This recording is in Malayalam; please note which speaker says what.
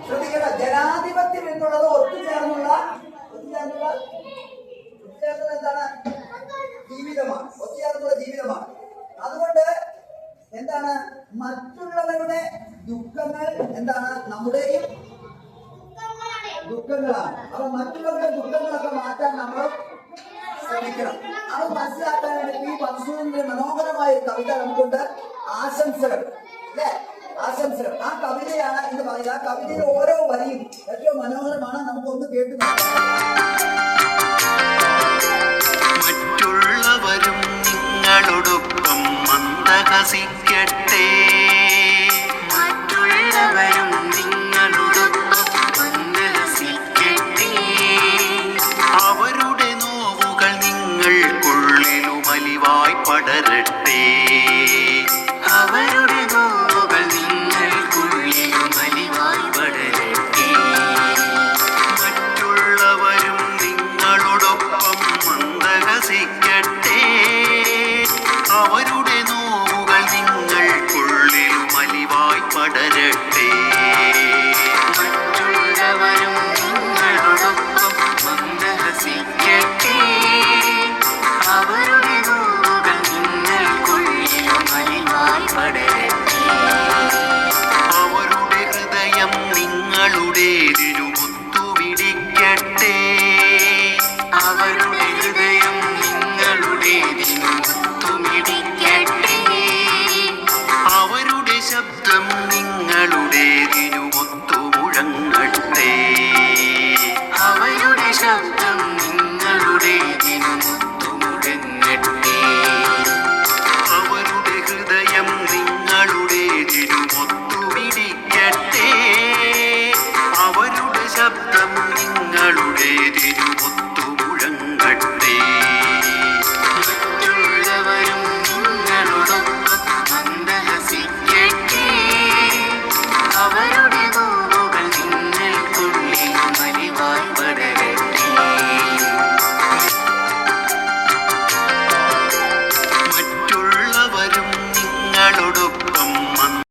Speaker 1: ശ്രദ്ധിക്കണം, ജനാധിപത്യം എന്നുള്ളത് ഒത്തുചേർന്നുള്ള എന്താണ്? ജീവിതമാണ്, ഒത്തുചേർന്നുള്ള ജീവിതമാണ്. അതുകൊണ്ട് എന്താണ്, മറ്റുള്ളവരുടെ ദുഃഖങ്ങൾ എന്താണ്, നമ്മുടെയും ദുഃഖങ്ങളാണ്. അപ്പൊ മറ്റുള്ളവരുടെ ദുഃഖങ്ങളൊക്കെ മാറ്റാൻ നമ്മൾ ശ്രമിക്കണം. അത് മനസ്സിലാക്കാൻ വേണ്ടി ഈ മൻസൂറിന്റെ മനോഹരമായ കവിത നമുക്കുണ്ട്, ആശംസകൾ അല്ലെ, ആശംസകൾ. ആ കവിതയാണ് എന്ന് പറയുന്നത്. ആ കവിതയിൽ ഓരോ വരിയും ഏറ്റവും മനോഹരമാണ്. നമുക്കൊന്ന് കേട്ടു.
Speaker 2: മറ്റുള്ളവരും നിങ്ങളോടൊപ്പം മന്ദഹസിക്കട്ടെ, മറ്റുള്ളവരും നിങ്ങളോടൊപ്പം മന്ദഹസിക്കട്ടെ, അവരുടെ നോവുകൾ നിങ്ങൾക്കുള്ളിലും അലിവായി പടരട്ടെ, അവരുടെ നോവുകൾ നിങ്ങൾക്കുള്ളിലും അലിവായി പടരട്ടെ, മറ്റുള്ളവരും നിങ്ങളോടൊപ്പം മന്ദഹസിക്കട്ടെ, അവരുടെ നോവുകൾ നിങ്ങൾക്കുള്ളിലും അലിവായി പടരട്ടെ, മറ്റുള്ളവരും നിങ്ങളോടൊപ്പം മന്ദഹസിക്കട്ടെ, അവരുടെ നോവുകൾ നിങ്ങൾക്കുള്ളിലും അലിവായി പടരട്ടെ, അവരുടെ ഹൃദയം നിങ്ങളുടേതിനും ഒത്തുപിടിക്കട്ടെ, അവരുടെ ഹൃദയം നിങ്ങളുടേതിനും ഒത്തുമിടിക്കട്ടെ, അവരുടെ ശബ്ദം നിങ്ങളുടേതിനും ഒത്തുമുഴങ്ങട്ടെ, അവരുടെ ശബ്ദം നിങ്ങളുടേതിനും ഒത്തുമുഴങ്ങട്ടെ, അവരുടെ ഹൃദയം നിങ്ങളുടേതിനും ഒത്തുപിടിക്കട്ടെ, അവരുടെ ശബ്ദം നിങ്ങളുടേതിനും